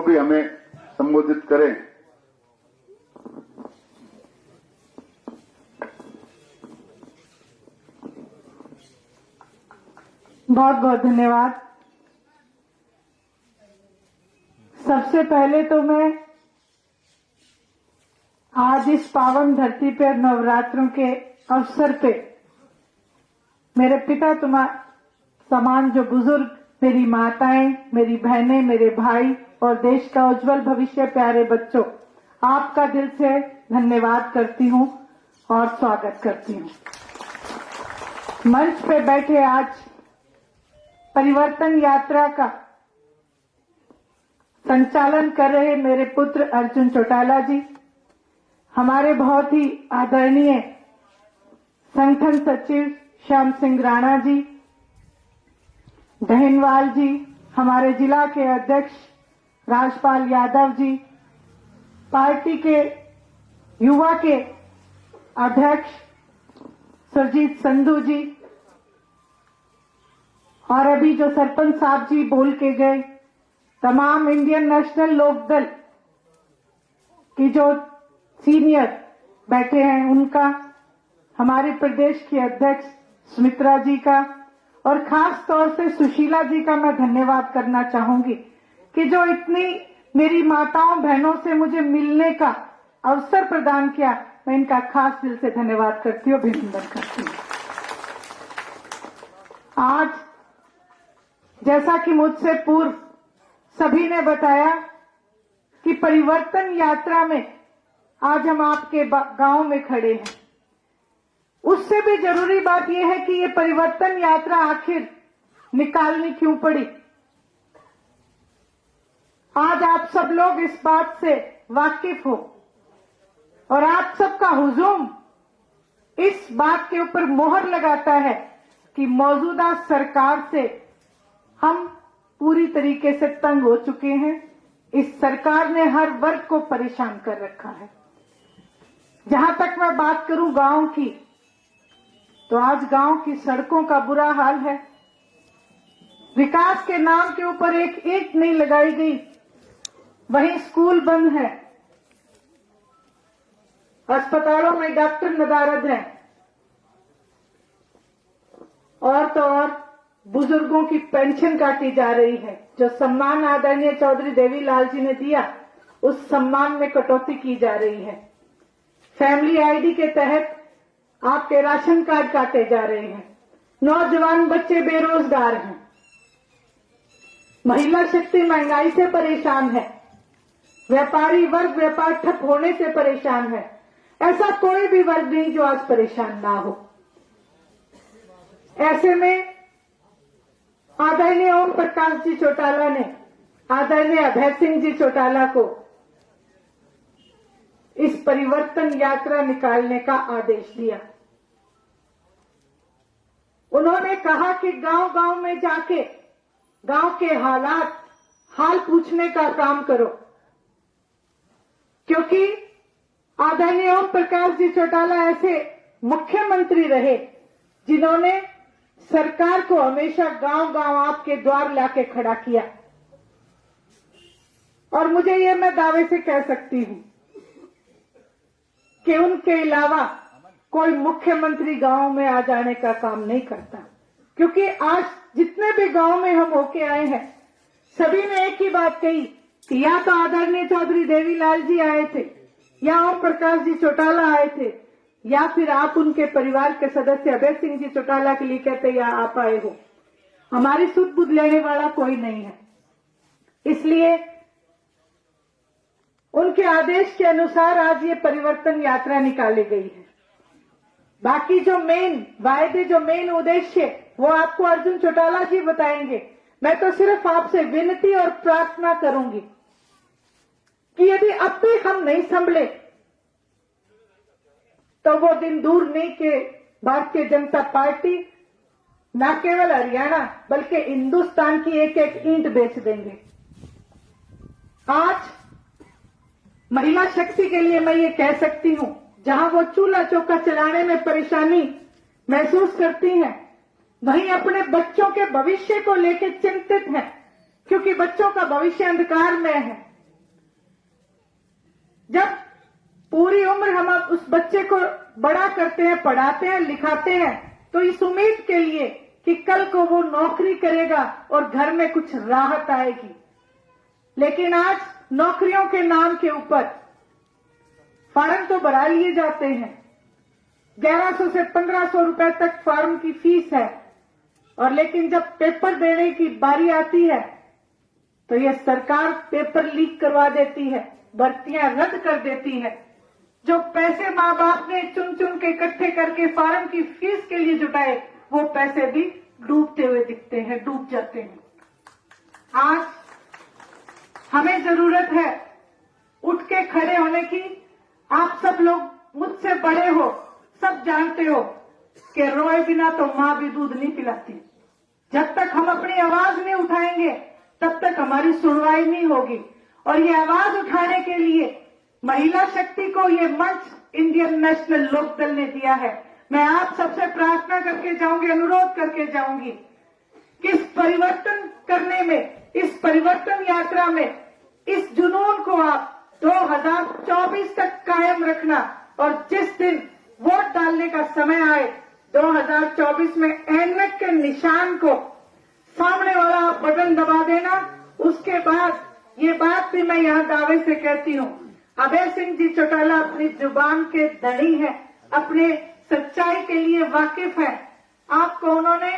भी हमें संबोधित करें। बहुत बहुत धन्यवाद। सबसे पहले तो मैं आज इस पावन धरती पर नवरात्रों के अवसर पे मेरे पिता समान जो बुजुर्ग, मेरी माताएं, मेरी बहनें, मेरे भाई और देश का उज्जवल भविष्य, प्यारे बच्चों, आपका दिल से धन्यवाद करती हूं और स्वागत करती हूं। मंच पे बैठे आज परिवर्तन यात्रा का संचालन कर रहे मेरे पुत्र अर्जुन चौटाला जी, हमारे बहुत ही आदरणीय संगठन सचिव श्याम सिंह राणा जी, दहिनवाल जी, हमारे जिला के अध्यक्ष राजपाल यादव जी, पार्टी के युवा के अध्यक्ष सुरजीत संधू जी, और अभी जो सरपंच साहब जी बोल के गए, तमाम इंडियन नेशनल लोकदल की जो सीनियर बैठे हैं उनका, हमारे प्रदेश की अध्यक्ष सुमित्रा जी का, और खास तौर से सुशीला जी का मैं धन्यवाद करना चाहूंगी कि जो इतनी मेरी माताओं बहनों से मुझे मिलने का अवसर प्रदान किया। मैं इनका खास दिल से धन्यवाद करती हूँ, अभिनंदन करती हूँ। आज जैसा कि मुझसे पूर्व सभी ने बताया कि परिवर्तन यात्रा में आज हम आपके गांव में खड़े हैं। उससे भी जरूरी बात यह है कि ये परिवर्तन यात्रा आखिर निकालनी क्यों पड़ी। आज आप सब लोग इस बात से वाकिफ हो और आप सबका हुजूम इस बात के ऊपर मोहर लगाता है कि मौजूदा सरकार से हम पूरी तरीके से तंग हो चुके हैं। इस सरकार ने हर वर्ग को परेशान कर रखा है। जहां तक मैं बात करूं गांव की, तो आज गांव की सड़कों का बुरा हाल है। विकास के नाम के ऊपर एक ईंट नहीं लगाई गई, वहीं स्कूल बंद है, अस्पतालों में डॉक्टर नदारद हैं, और तो और बुजुर्गों की पेंशन काटी जा रही है। जो सम्मान आदरणीय चौधरी देवीलाल जी ने दिया, उस सम्मान में कटौती की जा रही है। फैमिली आईडी के तहत आपके राशन कार्ड काटे जा रहे हैं। नौजवान बच्चे बेरोजगार हैं। महिला शक्ति महंगाई से परेशान है। व्यापारी वर्ग व्यापार ठप होने से परेशान है। ऐसा कोई भी वर्ग नहीं जो आज परेशान ना हो। ऐसे में आदरणीय ओम प्रकाश जी चौटाला ने आदरणीय अभय सिंह जी चौटाला को इस परिवर्तन यात्रा निकालने का आदेश दिया। उन्होंने कहा कि गांव गांव में जाके गांव के हाल पूछने का काम करो, क्योंकि आदरणीय ओम प्रकाश जी चौटाला ऐसे मुख्यमंत्री रहे जिन्होंने सरकार को हमेशा गांव गांव आपके द्वार लाके खड़ा किया। और मुझे ये मैं दावे से कह सकती हूं कि उनके अलावा कोई मुख्यमंत्री गांव में आ जाने का काम नहीं करता, क्योंकि आज जितने भी गांव में हम होके आए हैं, सभी ने एक ही बात कही कि या तो आदरणीय चौधरी देवीलाल जी आए थे, या ओम प्रकाश जी चौटाला आए थे, या फिर आप उनके परिवार के सदस्य अभय सिंह जी चौटाला के लिए कहते या आप आए हो। हमारी सुध बुध लेने वाला कोई नहीं है। इसलिए उनके आदेश के अनुसार आज ये परिवर्तन यात्रा निकाली गई है। बाकी जो मेन वायदे, जो मेन उद्देश्य, वो आपको अर्जुन चौटाला जी बताएंगे। मैं तो सिर्फ आपसे विनती और प्रार्थना करूंगी कि यदि अब भी हम नहीं संभले तो वो दिन दूर नहीं कि भारतीय जनता पार्टी न केवल हरियाणा बल्कि हिंदुस्तान की एक एक ईंट बेच देंगे। आज महिला शक्ति के लिए मैं ये कह सकती हूं, जहां वो चूल्हा चौका चलाने में परेशानी महसूस करती हैं, वहीं अपने बच्चों के भविष्य को लेकर चिंतित हैं, क्योंकि बच्चों का भविष्य अंधकार में है। जब पूरी उम्र हम अब उस बच्चे को बड़ा करते हैं, पढ़ाते हैं, लिखाते हैं, तो इस उम्मीद के लिए कि कल को वो नौकरी करेगा और घर में कुछ राहत आएगी। लेकिन आज नौकरियों के नाम के ऊपर फार्म तो भरा लिए जाते हैं, 1100 से 1500 रुपए तक फार्म की फीस है, और लेकिन जब पेपर देने की बारी आती है तो यह सरकार पेपर लीक करवा देती है, भर्तियां रद्द कर देती है। जो पैसे माँ बाप ने चुन चुन के इकट्ठे करके फार्म की फीस के लिए जुटाए, वो पैसे भी डूबते हुए दिखते हैं, डूब जाते हैं। आज हमें जरूरत है उठ के खड़े होने की। आप सब लोग मुझसे बड़े हो, सब जानते हो कि रोए बिना तो मां भी दूध नहीं पिलाती। जब तक हम अपनी आवाज नहीं उठाएंगे तब तक हमारी सुनवाई नहीं होगी। और ये आवाज उठाने के लिए महिला शक्ति को ये मंच इंडियन नेशनल लोकदल ने दिया है। मैं आप सबसे प्रार्थना करके जाऊंगी, अनुरोध करके जाऊंगी कि इस परिवर्तन करने में, इस परिवर्तन यात्रा में इस जुनून को आप 2024 तक कायम रखना, और जिस दिन वोट डालने का समय आए 2024 में एनमेक के निशान को सामने वाला बटन दबा देना। उसके बाद ये बात भी मैं यहां दावे से कहती हूं, अभय सिंह जी चौटाला अपनी जुबान के धनी है, अपने सच्चाई के लिए वाकिफ है। आपको उन्होंने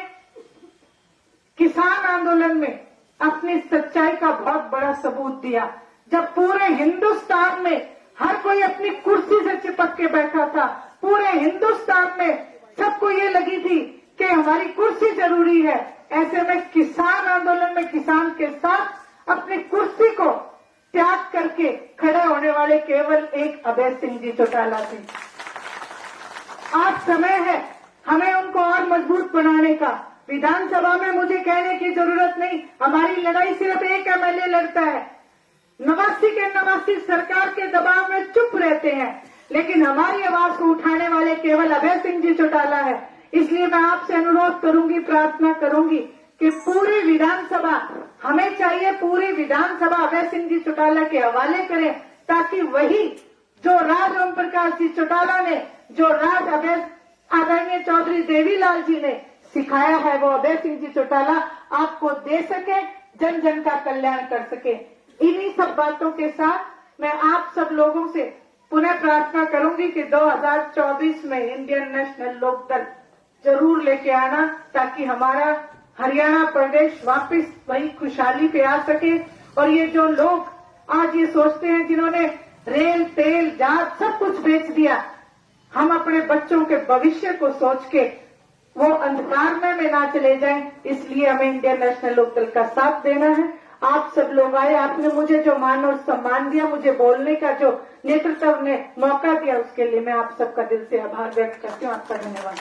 किसान आंदोलन में अपनी सच्चाई का बहुत बड़ा सबूत दिया, जब पूरे हिंदुस्तान में हर कोई अपनी कुर्सी से चिपक के बैठा था। पूरे हिंदुस्तान में सबको ये लगी थी कि हमारी कुर्सी जरूरी है। ऐसे में किसान आंदोलन में किसान के साथ अपनी कुर्सी को त्याग करके खड़े होने वाले केवल एक अभय सिंह जी चौटाला थे। आज समय है हमें उनको और मजबूत बनाने का। विधानसभा में मुझे कहने की जरूरत नहीं, हमारी लड़ाई सिर्फ एक एमएलए लड़ता है। 89 के 89 सरकार के दबाव में चुप रहते हैं, लेकिन हमारी आवाज को उठाने वाले केवल अभय सिंह जी चौटाला है। इसलिए मैं आपसे अनुरोध करूंगी, प्रार्थना करूंगी कि पूरी विधानसभा, हमें चाहिए पूरी विधानसभा अभय सिंह जी चौटाला के हवाले करें, ताकि वही जो राज ओम प्रकाश जी चौटाला ने, जो राज अभय आदरणीय चौधरी देवीलाल जी ने सिखाया है, वो अभय सिंह जी चौटाला आपको दे सके, जन जन का कल्याण कर सके। इन्हीं सब बातों के साथ मैं आप सब लोगों से पुनः प्रार्थना करूंगी कि 2024 में इंडियन नेशनल लोकदल जरूर लेके आना, ताकि हमारा हरियाणा प्रदेश वापस वही खुशहाली पे आ सके। और ये जो लोग आज ये सोचते हैं, जिन्होंने रेल, तेल, जहाज सब कुछ बेच दिया, हम अपने बच्चों के भविष्य को सोच के वो अंधकार में ना चले जाएं, इसलिए हमें इंडियन नेशनल लोकदल का साथ देना है। आप सब लोग आए, आपने मुझे जो मान और सम्मान दिया, मुझे बोलने का जो नेतृत्व ने मौका दिया, उसके लिए मैं आप सबका दिल से आभार व्यक्त करती हूँ। आपका धन्यवाद।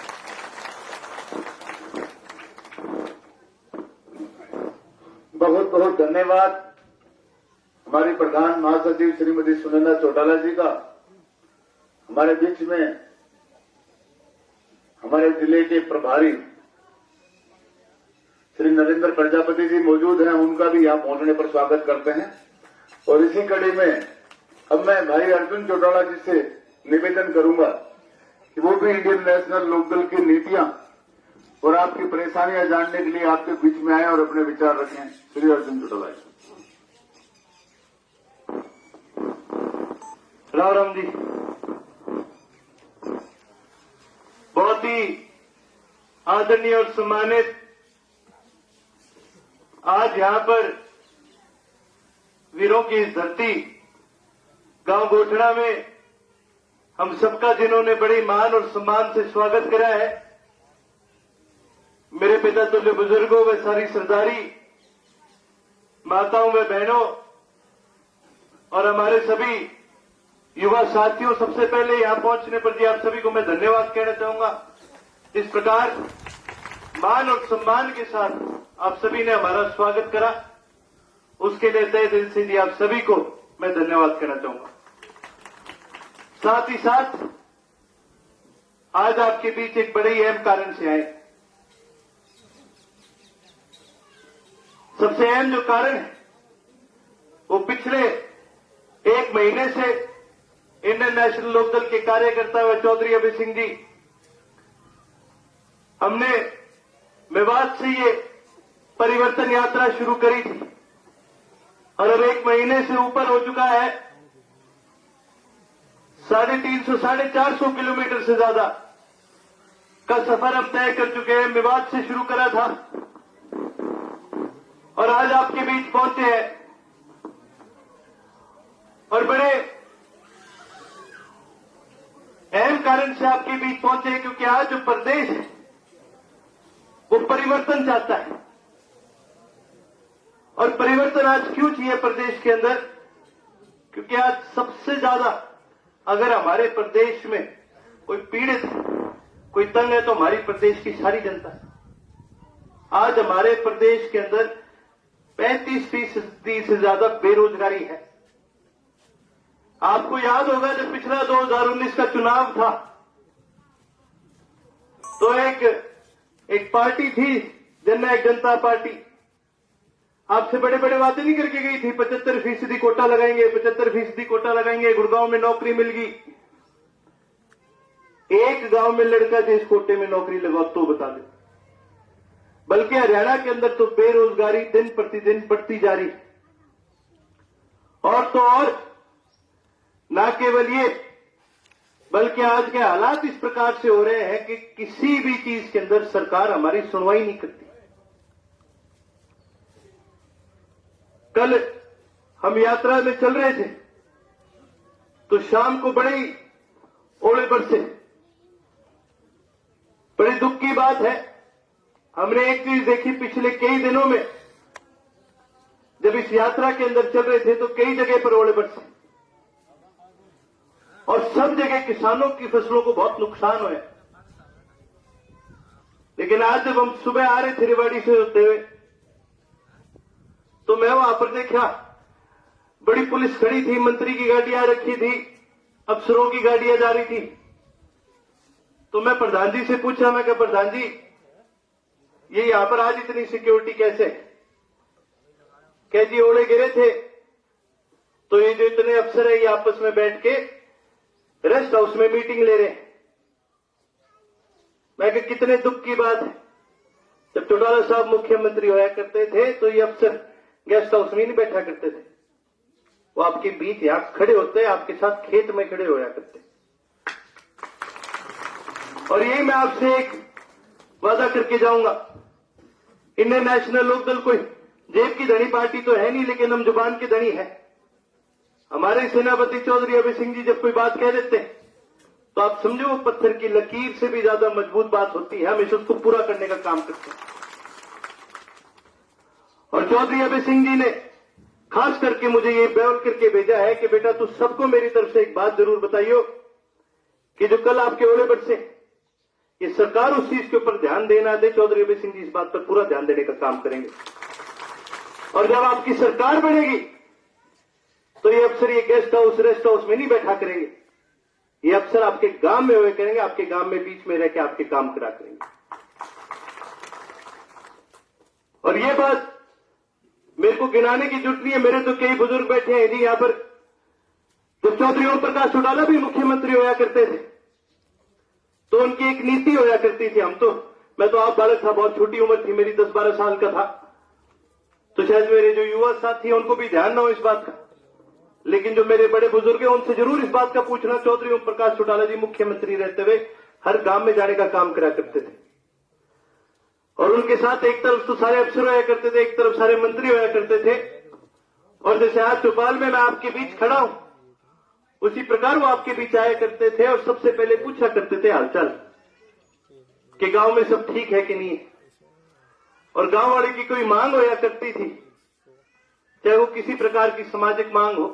बहुत बहुत धन्यवाद हमारी प्रधान महासचिव श्रीमती सुनंदा चौटाला जी का। हमारे बीच में हमारे जिले के प्रभारी श्री नरेंद्र प्रजापति जी मौजूद हैं, उनका भी यहां पहुंचने पर स्वागत करते हैं। और इसी कड़ी में अब मैं भाई अर्जुन चौटाला जी से निवेदन करूंगा कि वो भी इंडियन नेशनल लोकदल की नीतियां और आपकी परेशानियां जानने के लिए आपके बीच में आए और अपने विचार रखें। श्री अर्जुन चौटाला जी। राम राम जी। बहुत ही आदरणीय और सम्मानित आज यहां पर वीरों की इस धरती गांव गोठड़ा में हम सबका जिन्होंने बड़ी मान और सम्मान से स्वागत करा है, मेरे पिता तुल्य बुजुर्गों व सारी सरदारी माताओं व बहनों और हमारे सभी युवा साथियों, सबसे पहले यहां पहुंचने पर जी आप सभी को मैं धन्यवाद कहना चाहूंगा। इस प्रकार मान और सम्मान के साथ आप सभी ने हमारा स्वागत करा, उसके लिए तहे दिल से जी आप सभी को मैं धन्यवाद कहना चाहूंगा। साथ ही साथ आज आपके बीच एक बड़े अहम कारण से आए। सबसे अहम जो कारण है वो पिछले एक महीने से इंडियन नेशनल लोकदल के कार्यकर्ता व चौधरी अभय सिंह जी, हमने मेवात से ये परिवर्तन यात्रा शुरू करी थी और अब 1 महीने से ऊपर हो चुका है। 350 450 किलोमीटर से ज्यादा का सफर हम तय कर चुके हैं। मेवात से शुरू करा था और आज आपके बीच पहुंचे हैं और बड़े अहम कारण से आपके बीच पहुंचे हैं, क्योंकि आज जो प्रदेश है वो परिवर्तन चाहता है। और परिवर्तन आज क्यों चाहिए प्रदेश के अंदर? क्योंकि आज सबसे ज्यादा अगर हमारे प्रदेश में कोई पीड़ित है, कोई तंग है, तो हमारी प्रदेश की सारी जनता है। आज हमारे प्रदेश के अंदर 35% से ज्यादा बेरोजगारी है। आपको याद होगा जब पिछला 2019 का चुनाव था तो एक पार्टी थी, जननायक जनता पार्टी, आपसे बड़े बड़े वादे नहीं करके गई थी। 75% कोटा लगाएंगे, 75% कोटा लगाएंगे, गुड़गांव में नौकरी मिल गई। एक गांव में लड़का जो इस कोटे में नौकरी लगाओ तो बता दे। बल्कि हरियाणा के अंदर तो बेरोजगारी दिन प्रतिदिन बढ़ती जा रही है। और तो और ना केवल ये, बल्कि आज के हालात इस प्रकार से हो रहे हैं कि किसी भी चीज के अंदर सरकार हमारी सुनवाई नहीं करती। कल हम यात्रा में चल रहे थे तो शाम को बड़े ओले बरसे। बड़े दुख की बात है, हमने एक चीज देखी पिछले कई दिनों में, जब इस यात्रा के अंदर चल रहे थे तो कई जगह पर ओले बरसे और सब जगह किसानों की फसलों को बहुत नुकसान हुआ। लेकिन आज जब हम सुबह आ रहे थे रेवाड़ी से होते हुए तो मैं वहां पर देखा बड़ी पुलिस खड़ी थी, मंत्री की गाड़ियां रखी थी, अफसरों की गाड़ियां जा रही थी। तो मैं प्रधान जी से पूछा, मैं कहा प्रधान जी ये यहां पर आज इतनी सिक्योरिटी कैसे? कह जी ओले गिरे थे तो ये जो इतने अफसर है ये आपस में बैठ के रेस्ट हाउस में मीटिंग ले रहे हैं। मैं कहा कितने दुख की बात है, जब चौटाला साहब मुख्यमंत्री होया करते थे तो ये अफसर गेस्ट हाउस में नहीं बैठा करते थे, वो आपके बीच यहां खड़े होते, आपके साथ खेत में खड़े होया करते। और यही मैं आपसे एक वादा करके जाऊंगा, इंडियन नेशनल लोकदल कोई जेब की धनी पार्टी तो है नहीं, लेकिन हम जुबान के धनी है। हमारे सेनापति चौधरी अभय सिंह जी जब कोई बात कह देते हैं तो आप समझो वो पत्थर की लकीर से भी ज्यादा मजबूत बात होती है। हम इसे उसको पूरा करने का काम करते हैं। और चौधरी अभय सिंह जी ने खास करके मुझे ये बोल करके भेजा है कि बेटा तू सबको मेरी तरफ से एक बात जरूर बताइयो कि जो कल आपके ओले बरसे, ये सरकार उस चीज के ऊपर ध्यान देना दे। चौधरी अभय सिंह जी इस बात पर पूरा ध्यान देने का काम करेंगे। और जब आपकी सरकार बनेगी तो ये अफसर ये गेस्ट हाउस रेस्ट हाउस में नहीं बैठा करेंगे, ये अफसर आपके गांव में हुए करेंगे, आपके गांव में बीच में रह के आपके काम करा करेंगे। और ये बात मेरे को गिनाने की जरूरत नहीं है, मेरे तो कई बुजुर्ग बैठे हैं जी यहां पर। जब चौधरी ओम प्रकाश चौटाला भी मुख्यमंत्री होया करते थे तो उनकी एक नीति होया करती थी। मैं तो आप बालक था, बहुत छोटी उम्र थी मेरी, 10-12 साल का था, तो शायद मेरे जो युवा साथी हैं उनको भी ध्यान ना हो इस बात का, लेकिन जो मेरे बड़े बुजुर्ग हैं उनसे जरूर इस बात का पूछना। चौधरी ओम प्रकाश चौटाला जी मुख्यमंत्री रहते हुए हर गांव में जाने का काम करा करते थे और उनके साथ एक तरफ तो सारे अफसर होया करते थे, एक तरफ सारे मंत्री होया करते थे। और जैसे आज चौपाल में मैं आपके बीच खड़ा हूं, उसी प्रकार वो आपके बीच आया करते थे और सबसे पहले पूछा करते थे हालचाल कि गांव में सब ठीक है कि नहीं है। और गांव वाले की कोई मांग होया करती थी, चाहे वो किसी प्रकार की सामाजिक मांग हो।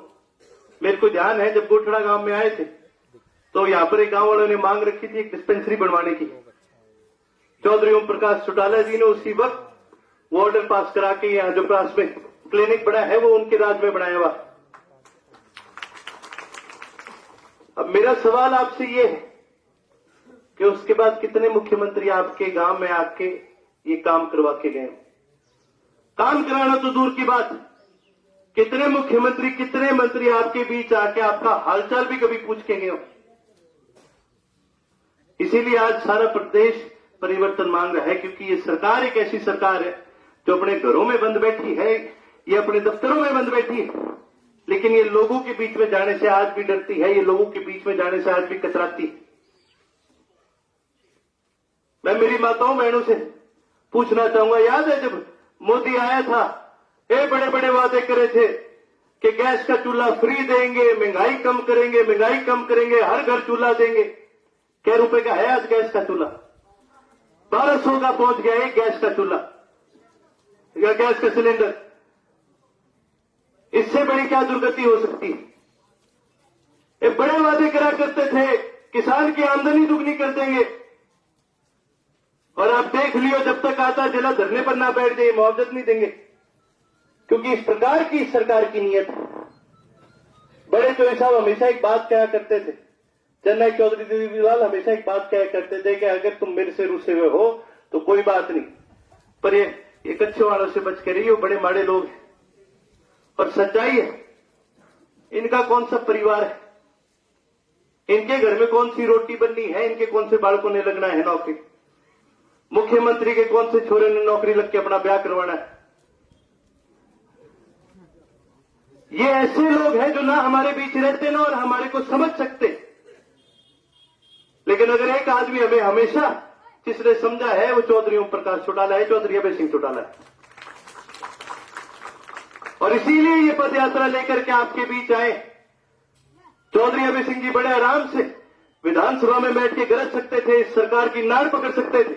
मेरे को ध्यान है जब गोठड़ा गांव में आए थे तो यहां पर एक गांव वालों ने मांग रखी थी एक डिस्पेंसरी बनवाने की। चौधरी ओम प्रकाश चौटाला जी ने उसी वक्त वो ऑर्डर पास करा के यहां जो पास में क्लिनिक बना है वो उनके राज में बनाया हुआ। अब मेरा सवाल आपसे ये है कि उसके बाद कितने मुख्यमंत्री आपके गांव में आके ये काम करवा के गए? काम कराना तो दूर की बात, कितने मुख्यमंत्री, कितने मंत्री आपके बीच आके आपका हालचाल भी कभी पूछ के गए हो? इसीलिए आज सारा प्रदेश परिवर्तन मांग रहा है, क्योंकि ये सरकार एक ऐसी सरकार है जो अपने घरों में बंद बैठी है, ये अपने दफ्तरों में बंद बैठी है, लेकिन ये लोगों के बीच में जाने से आज भी डरती है, ये लोगों के बीच में जाने से आज भी कतराती है। मैं मेरी माताओं बहनों से पूछना चाहूंगा, याद है जब मोदी आया था, ये बड़े बड़े वादे करे थे कि गैस का चूल्हा फ्री देंगे, महंगाई कम करेंगे, महंगाई कम करेंगे, हर घर चूल्हा देंगे। क्या रुपए का है आज गैस का चूल्हा? 1200 का पहुंच गया है गैस का चूल्हा या गैस का सिलेंडर। इससे बड़ी क्या दुर्गति हो सकती है? ये बड़े वादे करा करते थे, किसान की आमदनी दुगनी कर देंगे, और आप देख लियो जब तक आता जिला धरने पर ना बैठ जाए, मुआवजा नहीं देंगे, क्योंकि इस प्रकार की सरकार की नीयत है। बड़े चौधरी साहब हमेशा एक बात कहा करते थे, जननायक चौधरी देवीलाल हमेशा एक बात कहा करते थे कि अगर तुम मेरे से रुसे हुए हो तो कोई बात नहीं, पर ये कच्चे वालों से बच के रहिए, बड़े माड़े लोग हैं। और सच्चाई है, इनका कौन सा परिवार है, इनके घर में कौन सी रोटी बननी है, इनके कौन से बालकों ने लगना है नौकरी, मुख्यमंत्री के कौन से छोरे ने नौकरी लग के अपना ब्याह करवाना है। ये ऐसे लोग हैं जो ना हमारे बीच रहते ना और हमारे को समझ सकते। लेकिन अगर एक आदमी हमें हमेशा जिसने समझा है वो चौधरी ओम प्रकाश चौटाला है, चौधरी अभय सिंह चौटाला है। और इसीलिए ये पद यात्रा लेकर के आपके बीच आए। चौधरी अभय सिंह जी बड़े आराम से विधानसभा में बैठ के गरज सकते थे, इस सरकार की नाड़ पकड़ सकते थे,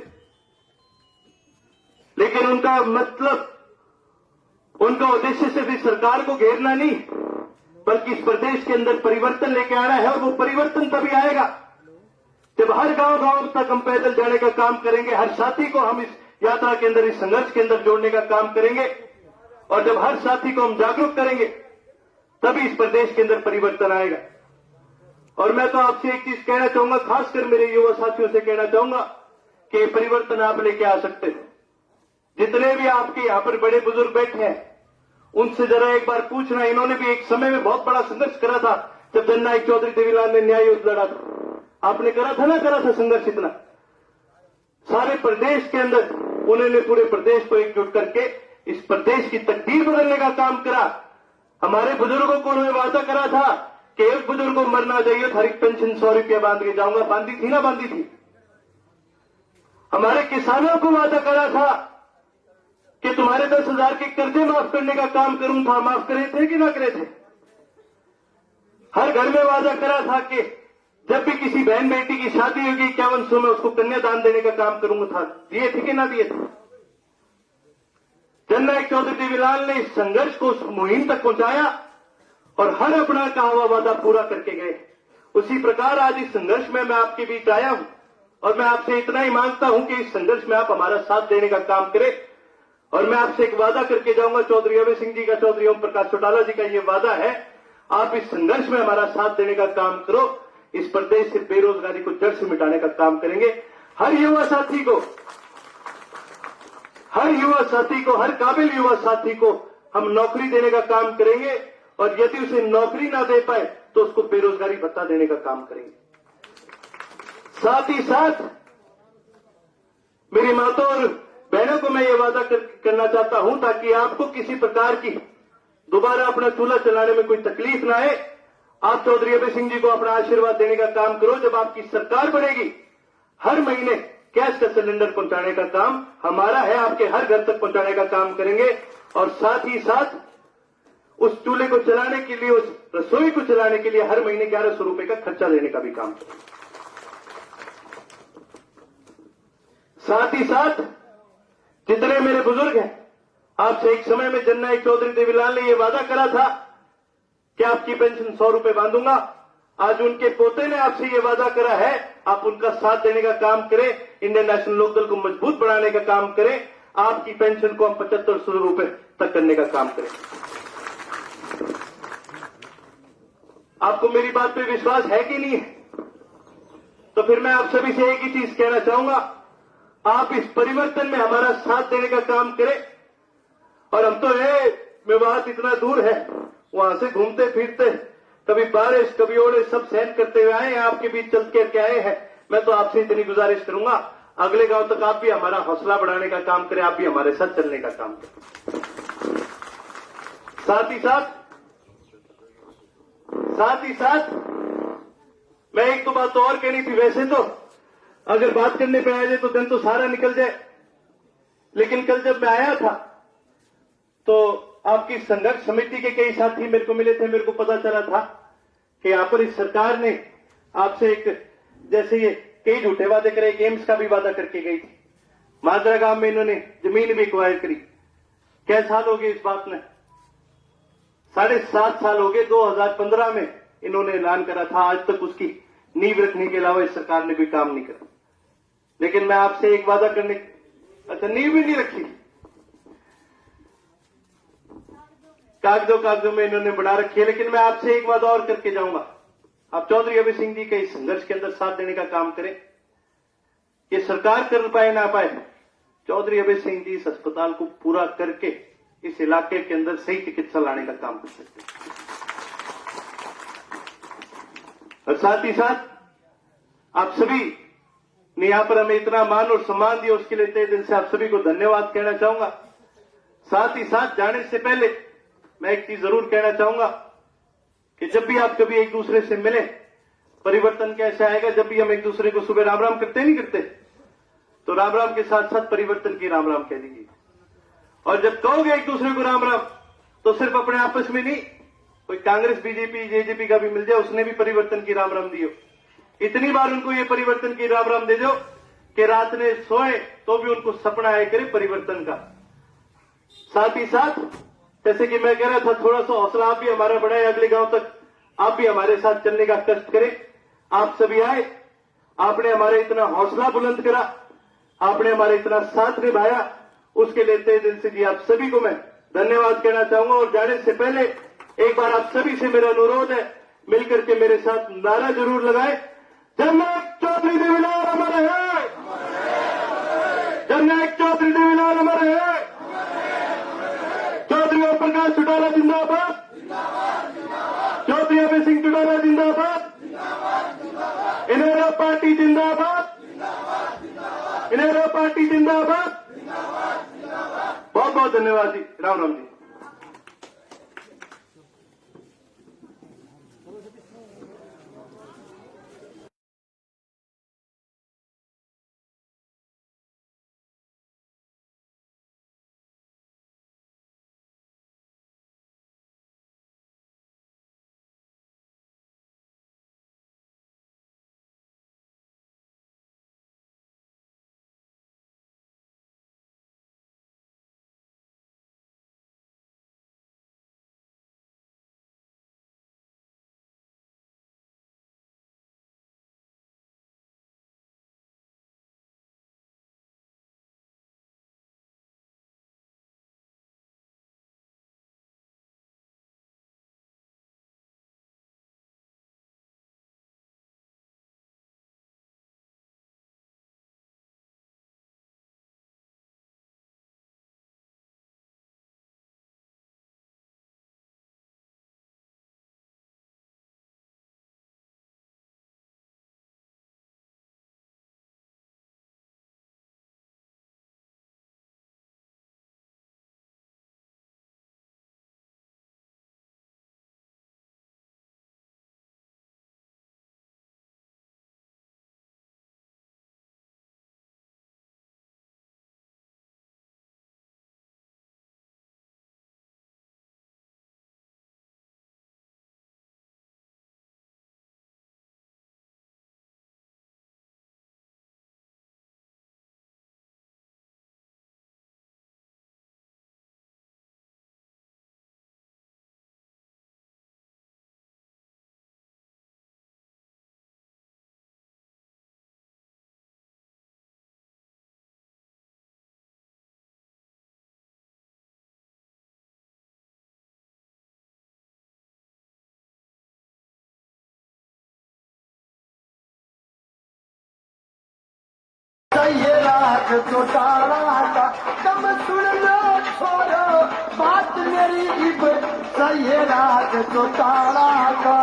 लेकिन उनका मतलब, उनका उद्देश्य सिर्फ इस सरकार को घेरना नहीं, बल्कि इस प्रदेश के अंदर परिवर्तन लेके आना है। और वो परिवर्तन तभी आएगा जब हर गांव तक हम पैदल जाने का काम करेंगे, हर साथी को हम इस यात्रा के अंदर, इस संघर्ष के अंदर जोड़ने का काम करेंगे, और जब हर साथी को हम जागरूक करेंगे तभी इस प्रदेश के अंदर परिवर्तन आएगा। और मैं तो आपसे एक चीज कहना चाहूंगा, खासकर मेरे युवा साथियों से कहना चाहूंगा कि ये परिवर्तन आप लेके आ सकते हैं। जितने भी आपके यहां पर बड़े बुजुर्ग बैठे हैं उनसे जरा एक बार पूछना, इन्होंने भी एक समय में बहुत बड़ा संघर्ष करा था जब जननायक चौधरी देवीलाल ने न्याय युद्ध लड़ा था। आपने करा था संघर्ष इतना सारे प्रदेश के अंदर, उन्होंने पूरे प्रदेश को एकजुट करके इस प्रदेश की तकदीर बदलने का काम करा। हमारे बुजुर्गों को उन्होंने वादा करा था कि एक बुजुर्ग को मरना चाहिए तो हर एक पेंशन 100 रुपया बांध के जाऊंगा, बांधी थी ना बांधी थी। हमारे किसानों को वादा करा था कि तुम्हारे 10,000 के कर्जे माफ करने का काम करूं था, माफ करे थे कि ना करे थे। हर घर में वादा करा था कि जब भी किसी बहन बेटी की शादी होगी 5100 में उसको कन्यादान देने का काम करूंगा था, दिए थे कि ना दिए थे। जननायक चौधरी देवीलाल ने इस संघर्ष को उस मुहिम तक पहुंचाया और हर अपना कहा हुआ वादा पूरा करके गए। उसी प्रकार आज इस संघर्ष में मैं आपके बीच आया हूं और मैं आपसे इतना ही मांगता हूं कि इस संघर्ष में आप हमारा साथ देने का काम करें। और मैं आपसे एक वादा करके जाऊंगा, चौधरी अभय सिंह जी का, चौधरी ओम प्रकाश चौटाला जी का ये वादा है, आप इस संघर्ष में हमारा साथ देने का काम करो। इस प्रदेश से बेरोजगारी को जड़ से मिटाने का काम करेंगे। हर युवा साथी को, हर काबिल युवा साथी को हम नौकरी देने का काम करेंगे, और यदि उसे नौकरी ना दे पाए तो उसको बेरोजगारी भत्ता देने का काम करेंगे। साथ ही साथ मेरी माताओं और बहनों को मैं ये वादा करना चाहता हूं, ताकि आपको किसी प्रकार की दोबारा अपना चूल्हा चलाने में कोई तकलीफ ना आए, आप चौधरी अभय सिंह जी को अपना आशीर्वाद देने का काम करो। जब आपकी सरकार बनेगी, हर महीने गैस का सिलेंडर पहुंचाने का काम हमारा है, आपके हर घर तक पहुंचाने का काम करेंगे। और साथ ही साथ उस चूल्हे को चलाने के लिए, उस रसोई को चलाने के लिए हर महीने 1100 रुपए का खर्चा लेने का भी काम करेंगे। साथ ही साथ जितने मेरे बुजुर्ग हैं, आपसे एक समय में जननायक चौधरी देवीलाल ने यह वादा करा था कि आपकी पेंशन 100 रुपए बांधूंगा। आज उनके पोते ने आपसे ये वादा करा है, आप उनका साथ देने का काम करें, इंडियन नेशनल लोकदल को मजबूत बनाने का काम करें, आपकी पेंशन को हम 7500 रुपए तक करने का काम करें। आपको मेरी बात पे विश्वास है कि नहीं है? तो फिर मैं आप सभी से एक ही चीज कहना चाहूंगा, आप इस परिवर्तन में हमारा साथ देने का काम करें। और हम तो मेवात इतना दूर है, वहां से घूमते फिरते कभी बारिश कभी ओले सब सहन करते हुए आए हैं, आपके बीच चल के आए हैं। मैं तो आपसे इतनी गुजारिश करूंगा, अगले गांव तक आप भी हमारा हौसला बढ़ाने का काम करें, आप भी हमारे साथ चलने का काम करें। साथ ही साथ मैं एक तो बात और कहनी थी। वैसे तो अगर बात करने पे आ जाए तो दिन तो सारा निकल जाए, लेकिन कल जब मैं आया था तो आपकी संघर्ष समिति के कई साथी मेरे को मिले थे। मेरे को पता चला था कि यहां पर इस सरकार ने आपसे एक जैसे ये कई झूठे वादे करे, एम्स का भी वादा करके गई थी। माजरा गांव में इन्होंने जमीन भी एक्वायर करी। क्या साल हो गए इस बात में? 7.5 साल हो गए। 2015 में इन्होंने ऐलान करा था, आज तक उसकी नींव रखने के अलावा इस सरकार ने कोई काम नहीं करा। लेकिन मैं आपसे एक वादा करने, अच्छा नींव भी नहीं रखी, कागजों में इन्होंने बना रखी है। लेकिन मैं आपसे एक वादा और करके जाऊंगा, आप चौधरी अभय सिंह जी के इस संघर्ष के अंदर साथ देने का काम करें। ये सरकार कर पाए ना पाए, चौधरी अभय सिंह जी इस अस्पताल को पूरा करके इस इलाके के अंदर सही चिकित्सा लाने का काम कर सकते हैं। और साथ ही साथ आप सभी ने यहां पर हमें इतना मान और सम्मान दिया, उसके लिए तहे दिल से आप सभी को धन्यवाद कहना चाहूंगा। साथ ही साथ जाने से पहले मैं एक चीज जरूर कहना चाहूंगा कि जब भी आप कभी एक दूसरे से मिले, परिवर्तन कैसे आएगा? जब भी हम एक दूसरे को सुबह राम राम करते नहीं करते, तो राम राम के साथ साथ परिवर्तन की राम राम कह दीजिए। और जब कहोगे एक दूसरे को राम राम, तो सिर्फ अपने आपस में नहीं, कोई कांग्रेस बीजेपी जेजेपी का भी मिल जाए, उसने भी परिवर्तन की राम राम दियो। इतनी बार उनको ये परिवर्तन की राम राम दे दो कि रात में सोए तो भी उनको सपना आया करे परिवर्तन का। साथ ही साथ जैसे कि मैं कह रहा था, थोड़ा सा हौसला आप भी हमारा बढ़ाए, अगले गांव तक आप भी हमारे साथ चलने का कष्ट करें। आप सभी आए, आपने हमारे इतना हौसला बुलंद करा, आपने हमारे इतना साथ निभाया, उसके लिए तहे दिल से जी आप सभी को मैं धन्यवाद कहना चाहूंगा। और जाने से पहले एक बार आप सभी से मेरा अनुरोध है, मिलकर के मेरे साथ नारा जरूर लगाए, जननायक चौधरी देवीलाल अमर है, जननायक चौधरी देवीलाल अमर है, चौधरी ओम प्रकाश चौटाला जिंदाबाद, चौधरी अभय सिंह चौटाला जिंदाबाद, इनेलो पार्टी जिंदाबाद, इनेलो पार्टी जिंदाबाद। बहुत बहुत धन्यवाद जी। राम राम जी। ये राग चौटाला का दम सुन लो छोड़ो बात मेरी इब सही राज चौटाला का।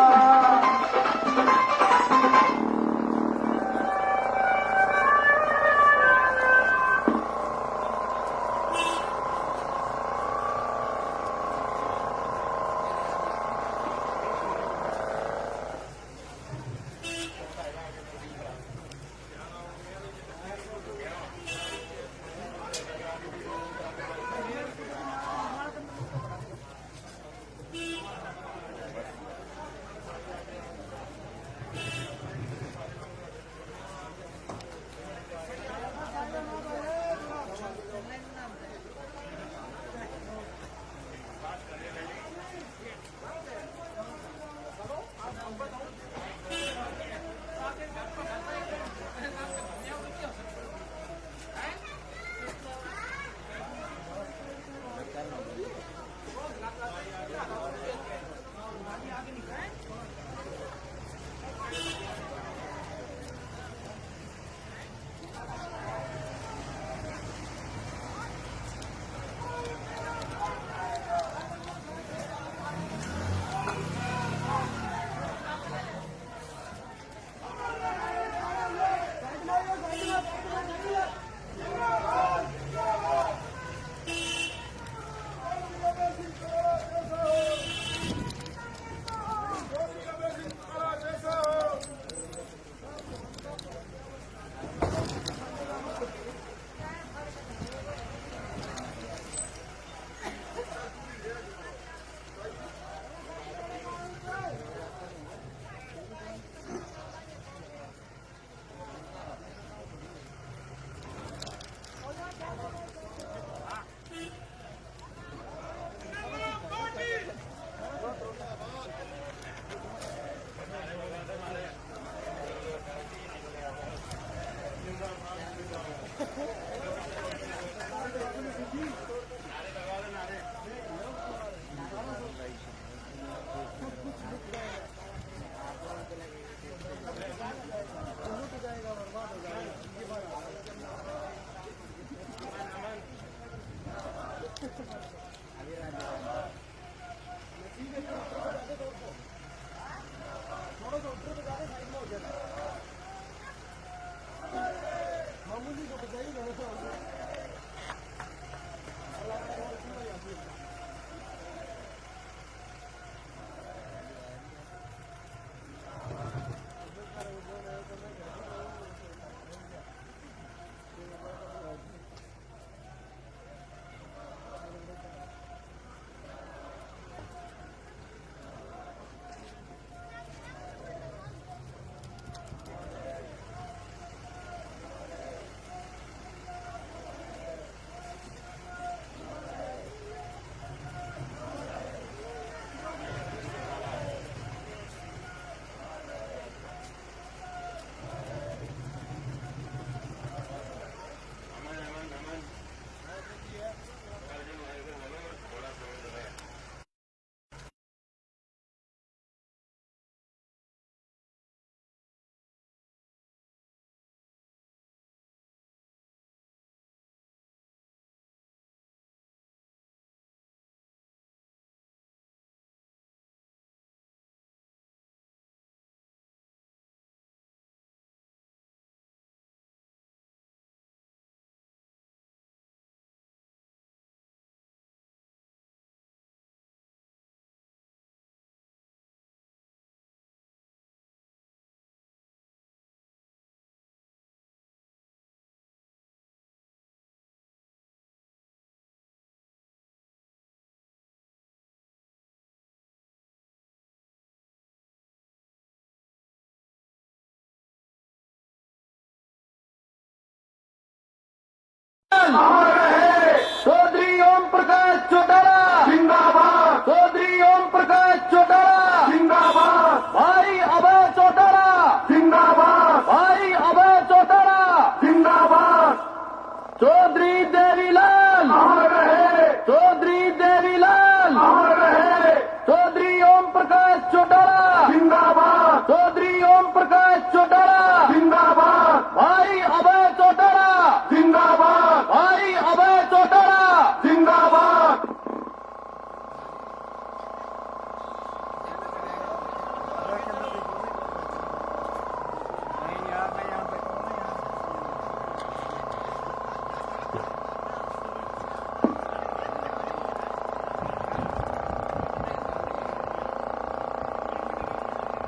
चौधरी ओम प्रकाश चौटाला जिंदाबाद। चौधरी ओम प्रकाश चौटाला जिंदाबाद। भाई अभय चौटाला जिंदाबाद। भाई अभय चौटाला जिंदाबाद। चौधरी देवीलाल अमर रहे। चौधरी देवीलाल अमर रहे। चौधरी ओम प्रकाश चौटाला जिंदाबाद। चौधरी ओम प्रकाश चौटाला जिंदाबाद। भाई अभय चौटाला जिंदाबाद। भाई अभय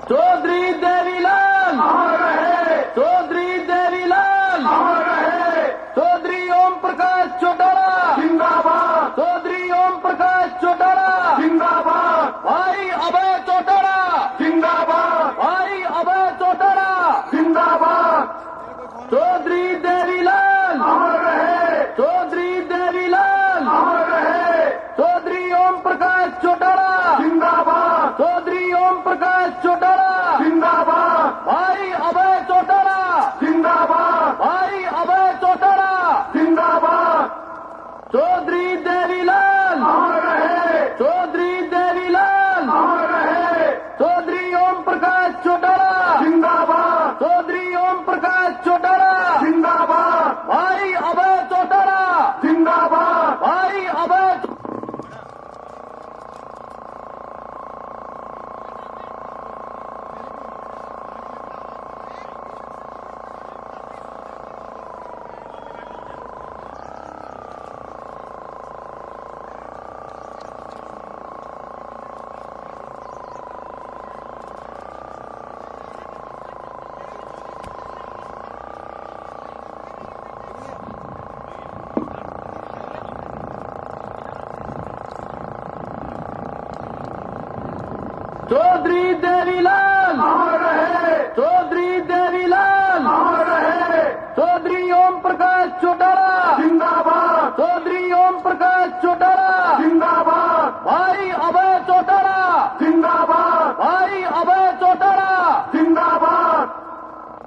चौधरी देवीलाल अमर रहे, चौधरी देवीलाल अमर रहे, चौधरी ओम प्रकाश चौटाला जिंदाबाद, चौधरी ओम प्रकाश चौटाला जिंदाबाद, भाई अभय चौटाला जिंदाबाद, भाई अभय चौटाला जिंदाबाद, चौधरी देवीलाल अमर रहे, चौधरी देवीलाल अमर रहे, चौधरी ओम प्रकाश चौटाला जिंदाबाद, चौधरी ओम प्रकाश चौटाला जिंदाबाद, भाई अभय चौटाला जिंदाबाद, भाई अभय चौटाला जिंदाबाद, चौधरी देवीलाल अमर रहे, चौधरी देवीलाल अमर रहे, चौधरी ओम प्रकाश चौटाला जिंदाबाद, चौधरी ओम प्रकाश चौटाला जिंदाबाद, भाई अभय चौटाला जिंदाबाद, भाई अभय चौधरी देवीलाल अमर रहे, चौधरी देवीलाल अमर रहे, चौधरी ओम प्रकाश चौटाला जिंदाबाद, चौधरी ओम प्रकाश चौटाला जिंदाबाद, भाई अभय चौटाला जिंदाबाद, भाई अभय चौटाला जिंदाबाद,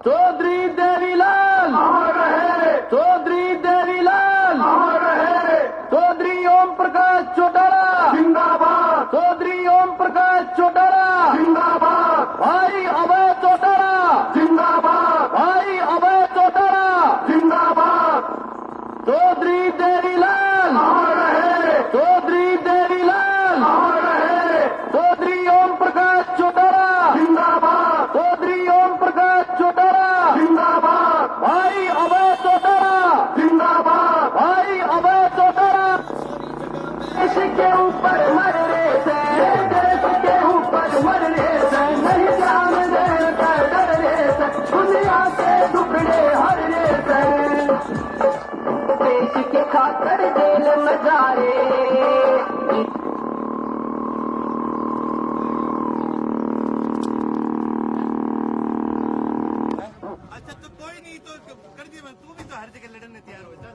चौधरी देवीलाल अमर रहे, चौधरी देवीलाल अमर रहे, चौधरी ओम प्रकाश चौटाला जिंदाबाद, चौधरी ओम प्रकाश चौटाला जिंदाबाद, भाई अभय चौटाला जिंदाबाद, भाई अभय चौटाला जिंदाबाद, चौधरी देवीलाल अमर रहे, चौधरी देवीलाल अमर रहे, चौधरी ओम प्रकाश चौटाला जिंदाबाद, चौधरी ओम प्रकाश चौटाला जिंदाबाद, भाई अभय चौटाला जिंदाबाद, भाई अभय चौटाला देश के ऊपर मरने से, देश के ऊपर मरने से, नहीं जान दे कर डरने से, दुनिया के टुकड़े हरने से, देश के खातर जेल नजारे। अच्छा तो कोई नहीं तो कर दिया, तू भी तो हर जगह लड़ने तैयार हो जा।